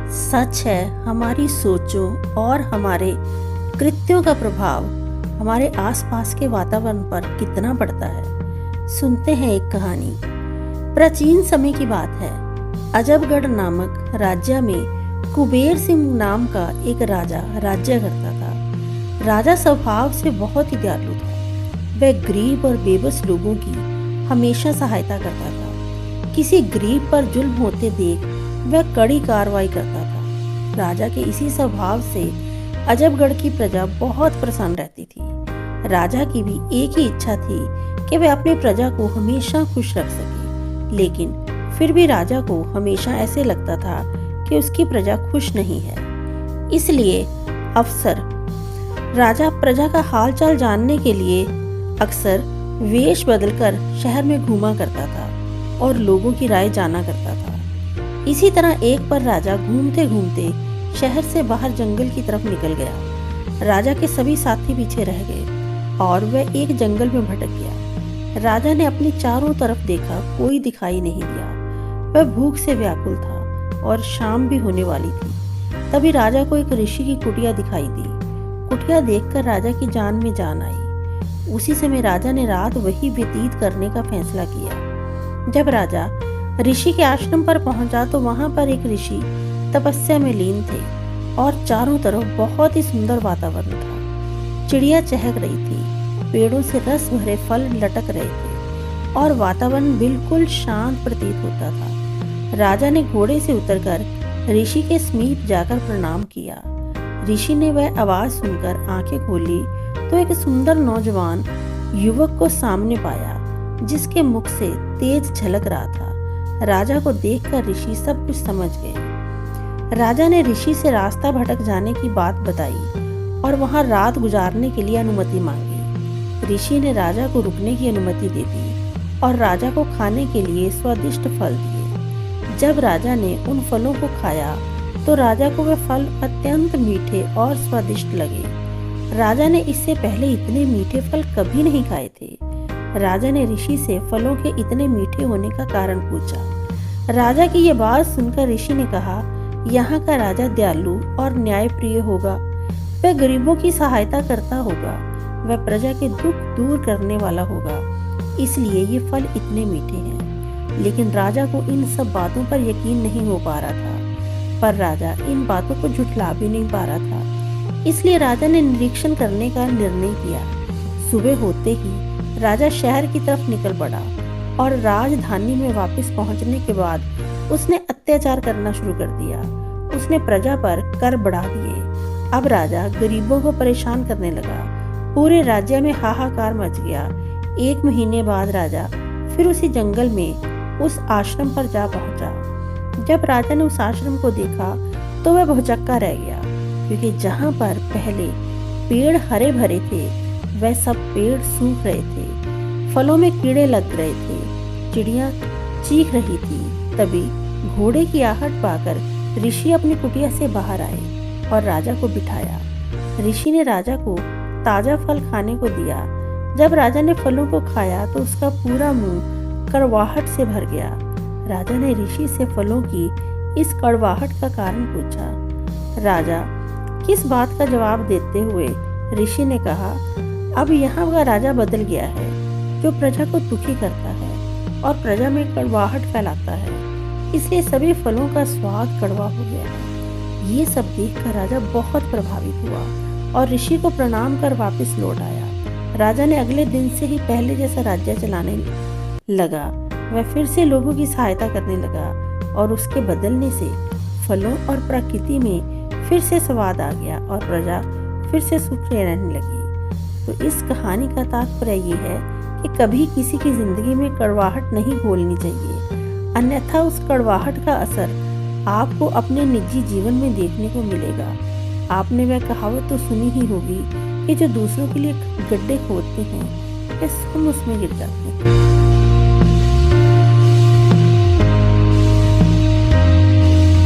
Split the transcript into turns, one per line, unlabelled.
सच है, हमारी सोचों और हमारे कृत्यों का प्रभाव हमारे आसपास के वातावरण पर कितना पड़ता है। सुनते हैं एक कहानी। प्राचीन समय की बात है। अजबगढ़ नामक राज्य में कुबेर सिंह नाम का एक राजा राज्य करता था। राजा स्वभाव से बहुत ही दयालु था। वह गरीब और बेबस लोगों की हमेशा सहायता करता था। किसी गरीब पर जुल्म होते देख वह कड़ी कार्रवाई करता था। राजा के इसी स्वभाव से अजबगढ़ की प्रजा बहुत प्रसन्न रहती थी। राजा की भी एक ही इच्छा थी कि वह अपनी प्रजा को हमेशा खुश रख सके, लेकिन फिर भी राजा को हमेशा ऐसे लगता था कि उसकी प्रजा खुश नहीं है। इसलिए अफसर राजा प्रजा का हालचाल जानने के लिए अक्सर वेश बदलकर शहर में घूमा करता था और लोगों की राय जाना करता था। इसी तरह एक बार राजा घूमते घूमते शहर से बाहर जंगल की तरफ निकल गया। राजा के सभी साथी पीछे रह गए और वह एक जंगल में भटक गया। राजा ने अपनी चारों तरफ देखा, कोई दिखाई नहीं दिया। वह भूख से व्याकुल था और शाम भी होने वाली थी। तभी राजा को एक ऋषि की कुटिया दिखाई दी। कुटिया देखकर राजा की जान में जान आई। उसी समय राजा ने रात वही व्यतीत करने का फैसला किया। जब राजा ऋषि के आश्रम पर पहुंचा तो वहां पर एक ऋषि तपस्या में लीन थे और चारों तरफ बहुत ही सुंदर वातावरण था। चिड़िया चहक रही थी, पेड़ों से रस भरे फल लटक रहे थे और वातावरण बिल्कुल शांत प्रतीत होता था। राजा ने घोड़े से उतरकर ऋषि के समीप जाकर प्रणाम किया। ऋषि ने वह आवाज सुनकर आंखें खोली तो एक सुंदर नौजवान युवक को सामने पाया, जिसके मुख से तेज झलक रहा था। राजा को देखकर ऋषि सब कुछ समझ गए। राजा ने ऋषि से रास्ता भटक जाने की बात बताई और वहां रात गुजारने के लिए अनुमति मांगी। ऋषि ने राजा को रुकने की अनुमति दे दी और राजा को खाने के लिए स्वादिष्ट फल दिए। जब राजा ने उन फलों को खाया तो राजा को वे फल अत्यंत मीठे और स्वादिष्ट लगे। राजा ने इससे पहले इतने मीठे फल कभी नहीं खाए थे। राजा ने ऋषि से फलों के इतने मीठे होने का कारण पूछा। राजा की यह बात सुनकर ऋषि ने कहा, यहाँ का राजा दयालु और न्यायप्रिय होगा। वह गरीबों की सहायता करता होगा। वह प्रजा के दुख दूर करने वाला होगा, इसलिए ये फल इतने मीठे हैं। लेकिन राजा को इन सब बातों पर यकीन नहीं हो पा रहा था। पर राजा इन बातों को झुठला भी नहीं पा रहा था। इसलिए राजा ने निरीक्षण करने का निर्णय किया। सुबह होते ही राजा शहर की तरफ निकल पड़ा और राजधानी में वापस पहुंचने के बाद उसने अत्याचार करना शुरू कर दिया। उसने प्रजा पर कर बढ़ा दिए। अब राजा गरीबों को परेशान करने लगा। पूरे राज्य में हाहाकार मच गया। 1 महीने बाद राजा फिर उसी जंगल में उस आश्रम पर जा पहुंचा। जब राजा ने उस आश्रम को देखा तो वह भौचक्का रह गया, क्योंकि जहां पर पहले पेड़ हरे भरे थे वह सब पेड़ सूख रहे थे। फलों में कीड़े लग रहे थे। चिड़िया चीख रही थी। तभी घोड़े की आहट पाकर ऋषि अपनी कुटिया से बाहर आए और राजा को बिठाया। ऋषि ने राजा को ताजा फल खाने को दिया। जब राजा ने फलों को खाया तो उसका पूरा मुंह कड़वाहट से भर गया। राजा ने ऋषि से फलों की इस कड़वाहट का कारण पूछा। राजा किस बात का जवाब देते हुए ऋषि ने कहा, अब यहाँ का राजा बदल गया है, जो प्रजा को दुखी करता है और प्रजा में कड़वाहट फैलाता है, इसलिए सभी फलों का स्वाद कड़वा हो गया है। ये सब देखकर राजा बहुत प्रभावित हुआ और ऋषि को प्रणाम कर वापस लौट आया। राजा ने अगले दिन से ही पहले जैसा राज्य चलाने लगा। वह फिर से लोगों की सहायता करने लगा और उसके बदलने से फलों और प्रकृति में फिर से स्वाद आ गया और प्रजा फिर से सुख से रहने लगी। तो इस कहानी का तात्पर्य ये है कि कभी किसी की जिंदगी में कड़वाहट नहीं घोलनी चाहिए, अन्यथा उस कड़वाहट का असर आपको अपने निजी जीवन में देखने को मिलेगा। आपने वह कहावत तो सुनी ही होगी कि जो दूसरों के लिए गड्ढे खोदते हैं वे स्वयं उसमें गिर जाते हैं।